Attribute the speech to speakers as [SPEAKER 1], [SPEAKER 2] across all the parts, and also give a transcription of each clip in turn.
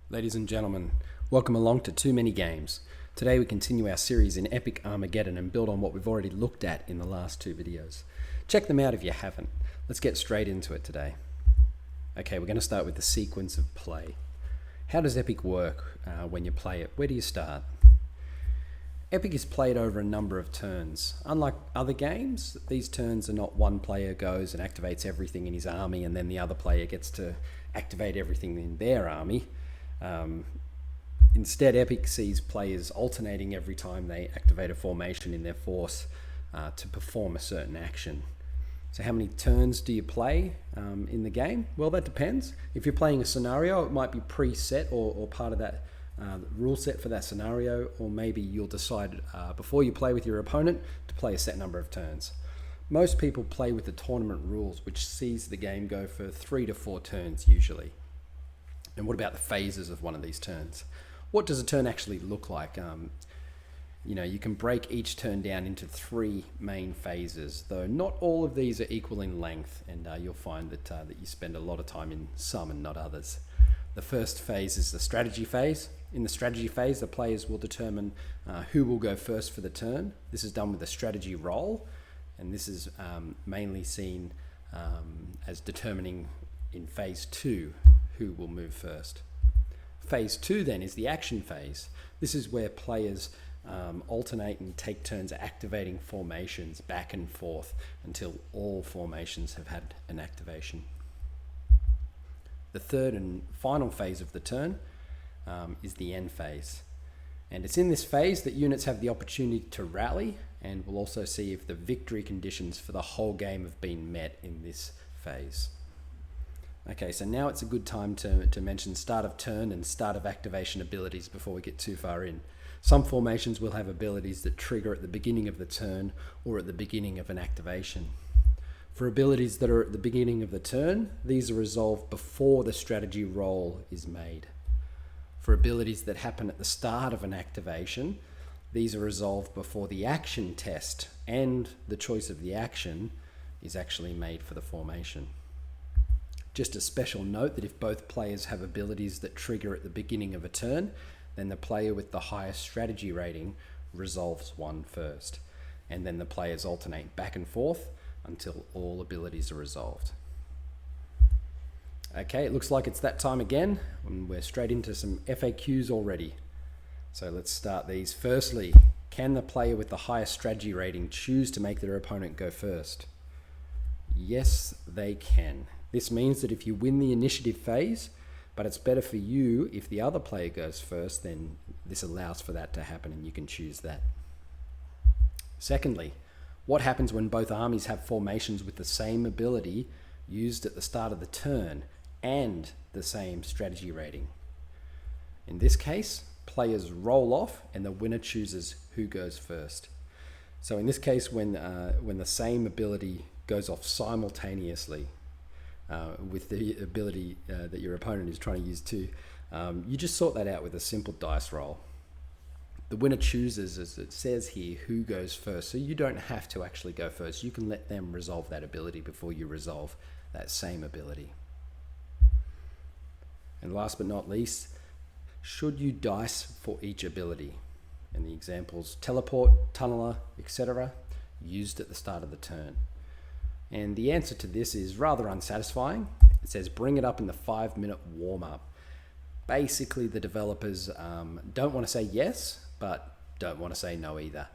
[SPEAKER 1] Ladies and gentlemen, welcome along to Too Many Games. Today we continue our series in Epic Armageddon and build on what we've already looked at in the last two videos. Check them out if you haven't. Let's get straight into it today. Okay, we're going to start with the sequence of play. How does Epic work when you play it? Where do you start? Epic is played over a number of turns. Unlike other games, these turns are not one player goes and activates everything in his army and then the other player gets to activate everything in their army. Instead, Epic sees players alternating every time they activate a formation in their force to perform a certain action. So how many turns do you play in the game? Well, that depends. If you're playing a scenario, it might be preset or part of that rule set for that scenario, or maybe you'll decide before you play with your opponent to play a set number of turns. Most people play with the tournament rules, which sees the game go for 3 to 4 turns usually. And what about the phases of one of these turns? What does a turn actually look like? You can break each turn down into 3 main phases, though not all of these are equal in length, and you'll find that you spend a lot of time in some and not others. The first phase is the strategy phase. In the strategy phase, the players will determine who will go first for the turn. This is done with a strategy roll, and this is mainly seen as determining in phase 2 who will move first. Phase 2 then is the action phase. This is where players alternate and take turns activating formations back and forth until all formations have had an activation. The third and final phase of the turn is the end phase. And it's in this phase that units have the opportunity to rally, and we'll also see if the victory conditions for the whole game have been met in this phase. Okay, so now it's a good time to mention start of turn and start of activation abilities before we get too far in. Some formations will have abilities that trigger at the beginning of the turn or at the beginning of an activation. For abilities that are at the beginning of the turn, these are resolved before the strategy roll is made. For abilities that happen at the start of an activation, these are resolved before the action test and the choice of the action is actually made for the formation. Just a special note that if both players have abilities that trigger at the beginning of a turn, then the player with the highest strategy rating resolves one first, and then the players alternate back and forth until all abilities are resolved. Okay, it looks like it's that time again, and we're straight into some FAQs already. So let's start these. Firstly, can the player with the highest strategy rating choose to make their opponent go first? Yes, they can. This means that if you win the initiative phase, but it's better for you if the other player goes first, then this allows for that to happen and you can choose that. Secondly, what happens when both armies have formations with the same ability used at the start of the turn and the same strategy rating? In this case, players roll off and the winner chooses who goes first. So in this case, when the same ability goes off simultaneously with the ability that your opponent is trying to use too, you just sort that out with a simple dice roll. The winner chooses, as it says here, who goes first. So you don't have to actually go first. You can let them resolve that ability before you resolve that same ability. And last but not least, should you dice for each ability? And the examples teleport, tunneler, etc. used at the start of the turn. And the answer to this is rather unsatisfying. It says bring it up in the 5-minute warm-up. Basically, the developers don't want to say yes, but don't want to say no either.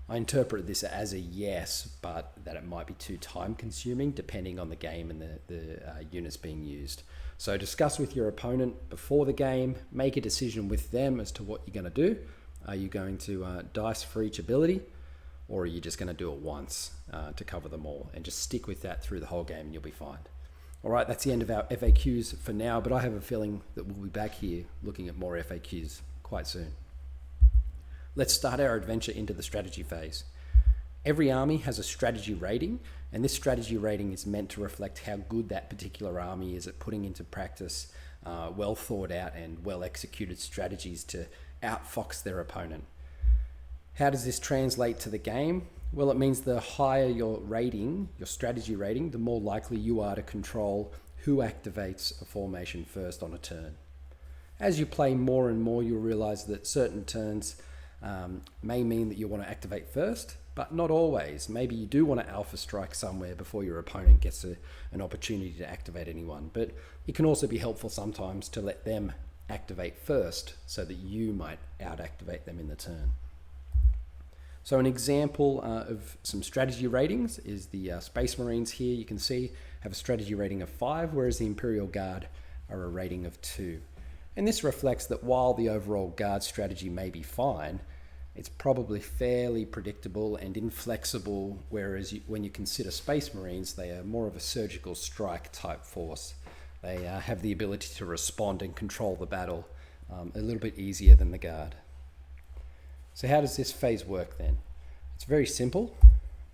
[SPEAKER 1] I interpret this as a yes, but that it might be too time-consuming depending on the game and the units being used. So discuss with your opponent before the game, make a decision with them as to what you're going to do. Are you going to dice for each ability, or are you just going to do it once to cover them all, and just stick with that through the whole game and you'll be fine. All right, that's the end of our FAQs for now, but I have a feeling that we'll be back here looking at more FAQs quite soon. Let's start our adventure into the strategy phase. Every army has a strategy rating, and this strategy rating is meant to reflect how good that particular army is at putting into practice well thought out and well executed strategies to outfox their opponent. How does this translate to the game? Well, it means the higher your rating, your strategy rating, the more likely you are to control who activates a formation first on a turn. As you play more and more, you'll realize that certain turns may mean that you want to activate first, but not always. Maybe you do want to alpha strike somewhere before your opponent gets an opportunity to activate anyone, but it can also be helpful sometimes to let them activate first so that you might out-activate them in the turn. So an example of some strategy ratings is the Space Marines here. You can see have a strategy rating of 5, whereas the Imperial Guard are a rating of 2. And this reflects that while the overall Guard strategy may be fine, it's probably fairly predictable and inflexible, whereas when you consider Space Marines, they are more of a surgical strike type force. They have the ability to respond and control the battle a little bit easier than the Guard. So how does this phase work then? It's very simple.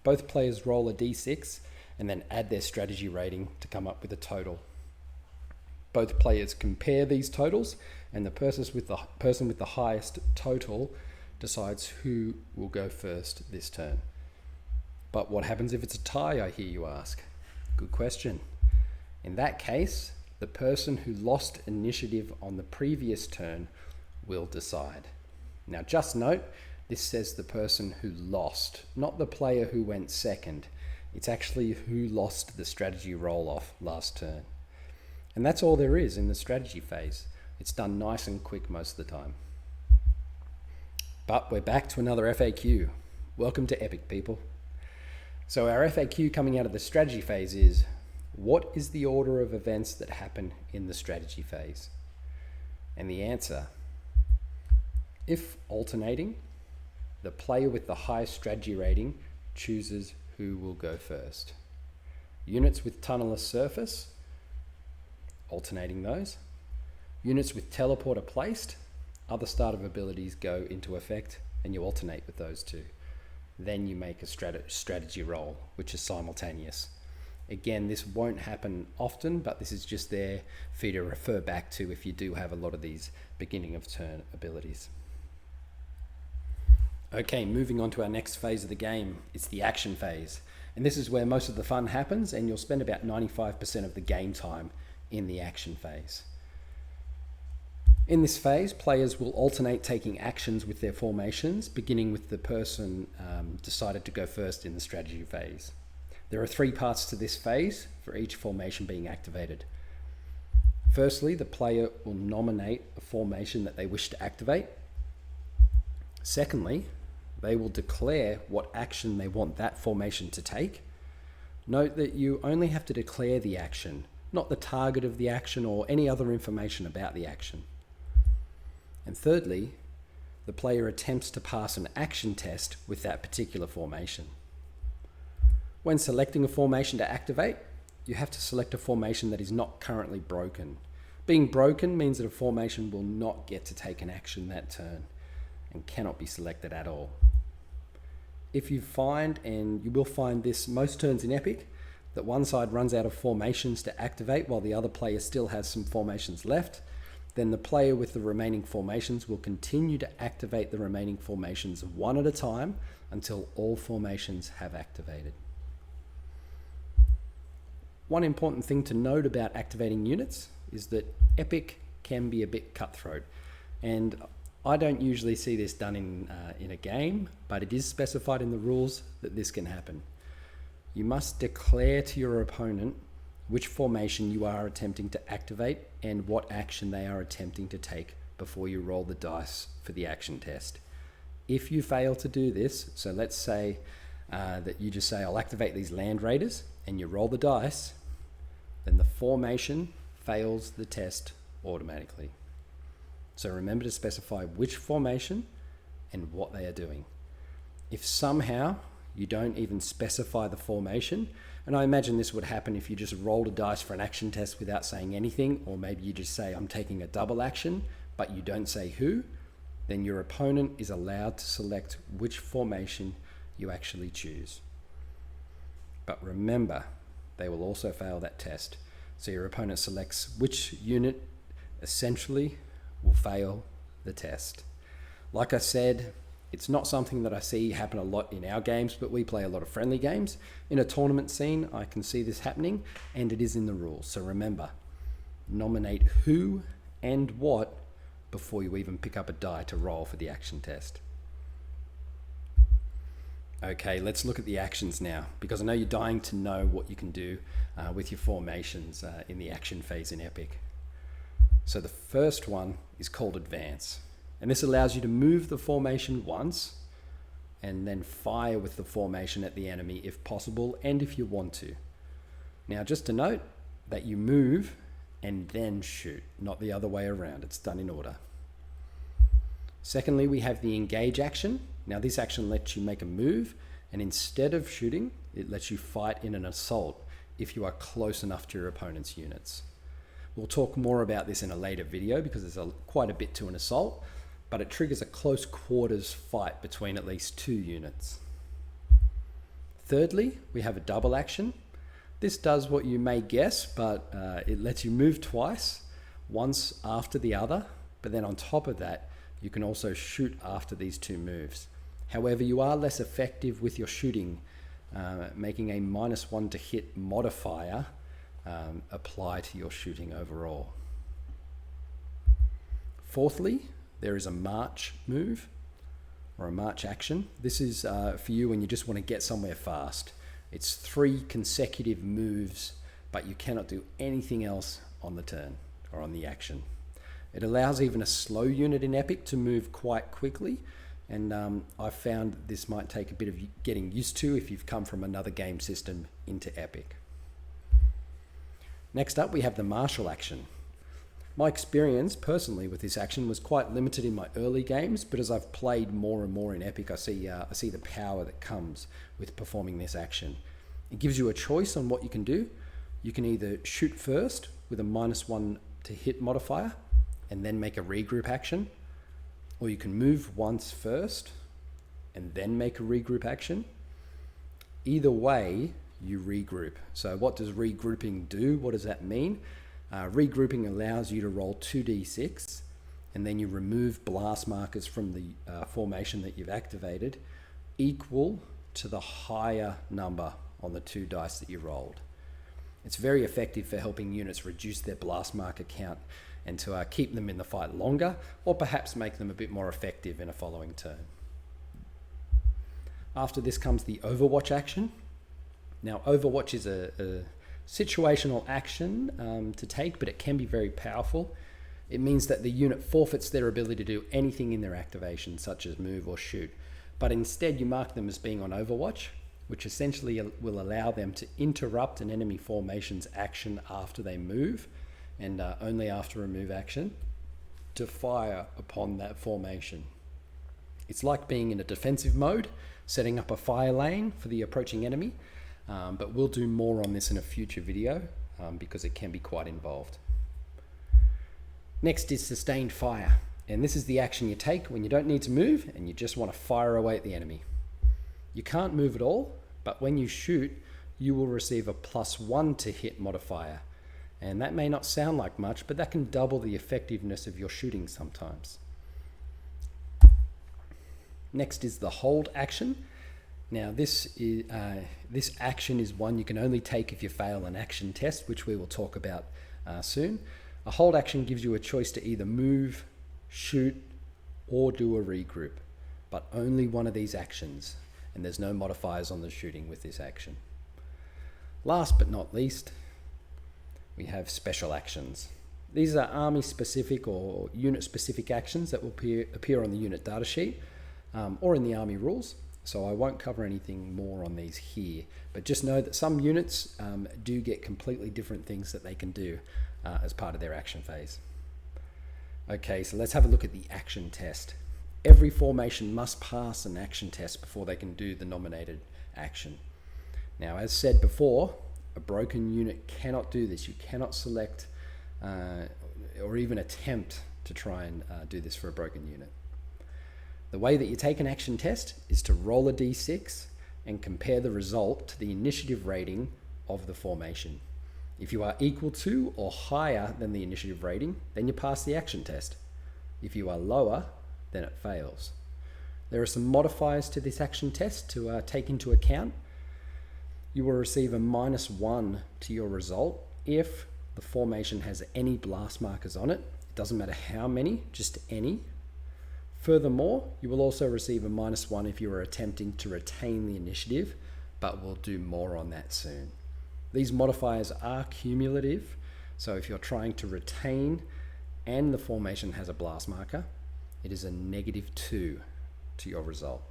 [SPEAKER 1] Both players roll a d6 and then add their strategy rating to come up with a total. Both players compare these totals, and the person with the highest total decides who will go first this turn. But what happens if it's a tie, I hear you ask? Good question. In that case, the person who lost initiative on the previous turn will decide. Now just note, this says the person who lost, not the player who went second. It's actually who lost the strategy roll-off last turn. And that's all there is in the strategy phase. It's done nice and quick most of the time. But we're back to another FAQ. Welcome to Epic, people. So our FAQ coming out of the strategy phase is, what is the order of events that happen in the strategy phase? And the answer, if alternating, the player with the highest strategy rating chooses who will go first. Units with tunneler surface, alternating those. Units with teleporter placed, other starter abilities go into effect and you alternate with those two. Then you make a strategy roll, which is simultaneous. Again, this won't happen often, but this is just there for you to refer back to if you do have a lot of these beginning of turn abilities. Okay, moving on to our next phase of the game. It's the action phase. And this is where most of the fun happens, and you'll spend about 95% of the game time in the action phase. In this phase, players will alternate taking actions with their formations, beginning with the person decided to go first in the strategy phase. There are 3 parts to this phase for each formation being activated. Firstly, the player will nominate a formation that they wish to activate. Secondly, they will declare what action they want that formation to take. Note that you only have to declare the action, not the target of the action or any other information about the action. And thirdly, the player attempts to pass an action test with that particular formation. When selecting a formation to activate, you have to select a formation that is not currently broken. Being broken means that a formation will not get to take an action that turn and cannot be selected at all. If you find, and you will find this most turns in Epic, that one side runs out of formations to activate while the other player still has some formations left, then the player with the remaining formations will continue to activate the remaining formations one at a time until all formations have activated. One important thing to note about activating units is that Epic can be a bit cutthroat, and I don't usually see this done in a game, but it is specified in the rules that this can happen. You must declare to your opponent which formation you are attempting to activate and what action they are attempting to take before you roll the dice for the action test. If you fail to do this, so let's say that you just say, I'll activate these land raiders, and you roll the dice, then the formation fails the test automatically. So remember to specify which formation and what they are doing. If somehow you don't even specify the formation, and I imagine this would happen if you just rolled a dice for an action test without saying anything, or maybe you just say, I'm taking a double action, but you don't say who, then your opponent is allowed to select which formation you actually choose. But remember, they will also fail that test. So your opponent selects which unit essentially will fail the test. Like I said, it's not something that I see happen a lot in our games, but we play a lot of friendly games. In a tournament scene, I can see this happening, and it is in the rules. So remember, nominate who and what before you even pick up a die to roll for the action test. Okay, let's look at the actions now, because I know you're dying to know what you can do with your formations in the action phase in Epic. So the first one is called Advance, and this allows you to move the formation once and then fire with the formation at the enemy if possible and if you want to. Now, just to note that you move and then shoot, not the other way around. It's done in order. Secondly, we have the Engage action. Now, this action lets you make a move, and instead of shooting, it lets you fight in an assault if you are close enough to your opponent's units. We'll talk more about this in a later video because there's quite a bit to an assault, but it triggers a close quarters fight between at least 2 units. Thirdly, we have a double action. This does what you may guess, but it lets you move twice, once after the other, but then on top of that, you can also shoot after these 2 moves. However, you are less effective with your shooting, making a -1 to hit modifier apply to your shooting overall. Fourthly, there is a march move or a march action. This is for you when you just want to get somewhere fast. It's 3 consecutive moves, but you cannot do anything else on the turn or on the action. It allows even a slow unit in Epic to move quite quickly, and I've found this might take a bit of getting used to if you've come from another game system into Epic. Next up, we have the martial action. My experience personally with this action was quite limited in my early games, but as I've played more and more in Epic, I see the power that comes with performing this action. It gives you a choice on what you can do. You can either shoot first with a -1 to hit modifier and then make a regroup action, or you can move once first and then make a regroup action. Either way, you regroup. So what does regrouping do? What does that mean? Regrouping allows you to roll 2d6, and then you remove blast markers from the formation that you've activated equal to the higher number on the 2 dice that you rolled. It's very effective for helping units reduce their blast marker count and to keep them in the fight longer, or perhaps make them a bit more effective in a following turn. After this comes the Overwatch action. Now, Overwatch is a situational action to take, but it can be very powerful. It means that the unit forfeits their ability to do anything in their activation, such as move or shoot, but instead you mark them as being on Overwatch, which essentially will allow them to interrupt an enemy formation's action after they move, and only after a move action, to fire upon that formation. It's like being in a defensive mode, setting up a fire lane for the approaching enemy, but we'll do more on this in a future video because it can be quite involved. Next is Sustained Fire, and this is the action you take when you don't need to move and you just want to fire away at the enemy. You can't move at all, but when you shoot, you will receive a +1 to hit modifier, and that may not sound like much, but that can double the effectiveness of your shooting sometimes. Next is the Hold action. Now this action is one you can only take if you fail an action test, which we will talk about soon. A hold action gives you a choice to either move, shoot, or do a regroup, but only one of these actions, and there's no modifiers on the shooting with this action. Last but not least, we have special actions. These are army-specific or unit-specific actions that will appear on the unit datasheet or in the army rules. So I won't cover anything more on these here, but just know that some units do get completely different things that they can do as part of their action phase. Okay, so let's have a look at the action test. Every formation must pass an action test before they can do the nominated action. Now, as said before, a broken unit cannot do this. You cannot select or even attempt to try and do this for a broken unit. The way that you take an action test is to roll a d6 and compare the result to the initiative rating of the formation. If you are equal to or higher than the initiative rating, then you pass the action test. If you are lower, then it fails. There are some modifiers to this action test to take into account. You will receive a -1 to your result if the formation has any blast markers on it. It doesn't matter how many, just any. Furthermore, you will also receive a -1 if you are attempting to retain the initiative, but we'll do more on that soon. These modifiers are cumulative, so if you're trying to retain and the formation has a blast marker, it is a -2 to your result.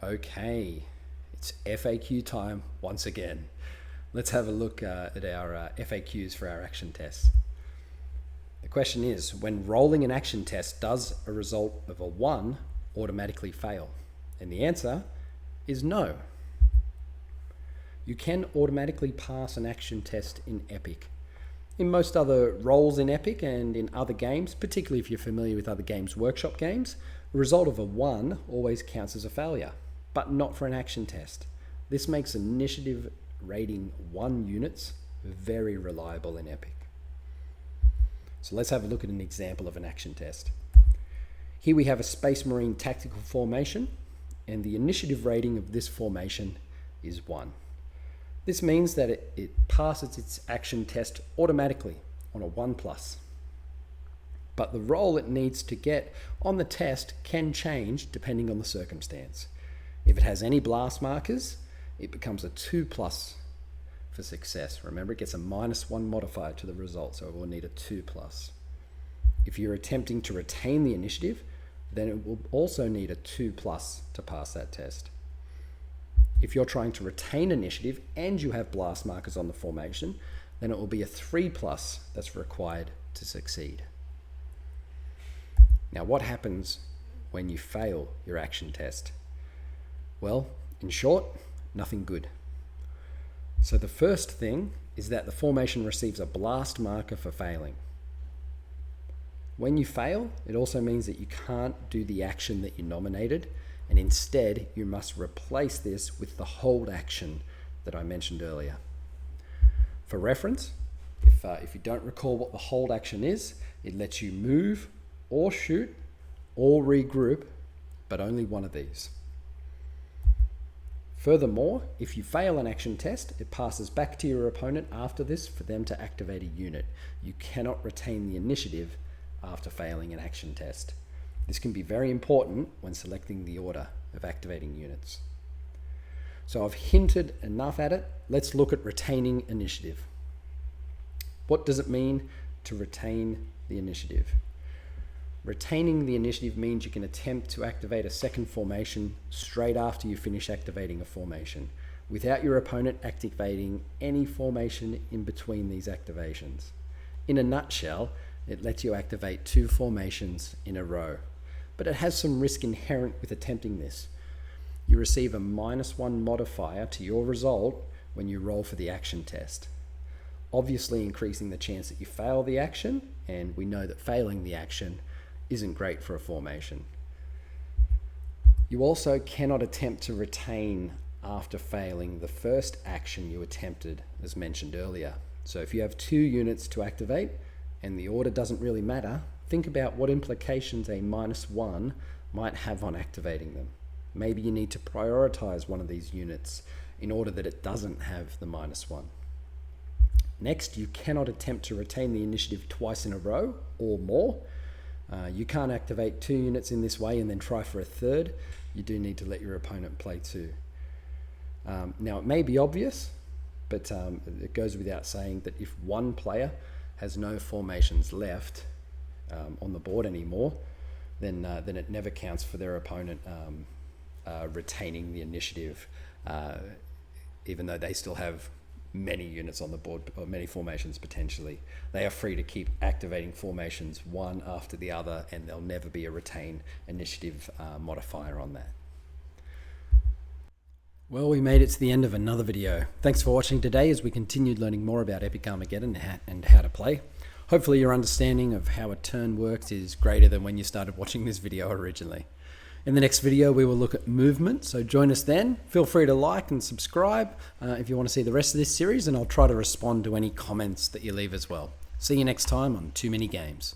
[SPEAKER 1] Okay, it's FAQ time once again. Let's have a look at our FAQs for our action tests. The question is, when rolling an action test, does a result of a 1 automatically fail? And the answer is no. You can automatically pass an action test in Epic. In most other roles in Epic and in other games, particularly if you're familiar with other Games Workshop games, a result of a 1 always counts as a failure, but not for an action test. This makes initiative rating 1 units very reliable in Epic. So let's have a look at an example of an action test. Here we have a Space Marine tactical formation, and the initiative rating of this formation is 1. This means that it passes its action test automatically on a 1+. But the roll it needs to get on the test can change depending on the circumstance. If it has any blast markers, it becomes a 2+ for success. Remember, it gets a -1 modifier to the result, so it will need a 2+. If you're attempting to retain the initiative, then it will also need a 2+ to pass that test. If you're trying to retain initiative and you have blast markers on the formation, then it will be a 3+ that's required to succeed. Now, what happens when you fail your action test? Well, in short, nothing good. So the first thing is that the formation receives a blast marker for failing. When you fail, it also means that you can't do the action that you nominated, and instead you must replace this with the hold action that I mentioned earlier. For reference, if you don't recall what the hold action is, it lets you move or shoot or regroup, but only one of these. Furthermore, if you fail an action test, it passes back to your opponent after this for them to activate a unit. You cannot retain the initiative after failing an action test. This can be very important when selecting the order of activating units. So I've hinted enough at it. Let's look at retaining initiative. What does it mean to retain the initiative? Retaining the initiative means you can attempt to activate a second formation straight after you finish activating a formation, without your opponent activating any formation in between these activations. In a nutshell, it lets you activate 2 formations in a row, but it has some risk inherent with attempting this. You receive a -1 modifier to your result when you roll for the action test, obviously increasing the chance that you fail the action, and we know that failing the action isn't great for a formation. You also cannot attempt to retain after failing the first action you attempted, as mentioned earlier. So if you have 2 units to activate and the order doesn't really matter, think about what implications a -1 might have on activating them. Maybe you need to prioritize one of these units in order that it doesn't have the -1. Next, you cannot attempt to retain the initiative twice in a row or more. You can't activate 2 units in this way and then try for a third. You do need to let your opponent play 2. Now, it may be obvious, but it goes without saying that if one player has no formations left on the board anymore, then it never counts for their opponent retaining the initiative, even though they still have many units on the board, or many formations potentially. They are free to keep activating formations one after the other, and there'll never be a retain initiative modifier on that. Well, we made it to the end of another video. Thanks for watching today as we continued learning more about Epic Armageddon and how to play. Hopefully your understanding of how a turn works is greater than when you started watching this video originally. In the next video, we will look at movement, so join us then. Feel free to like and subscribe if you want to see the rest of this series, and I'll try to respond to any comments that you leave as well. See you next time on Too Many Games.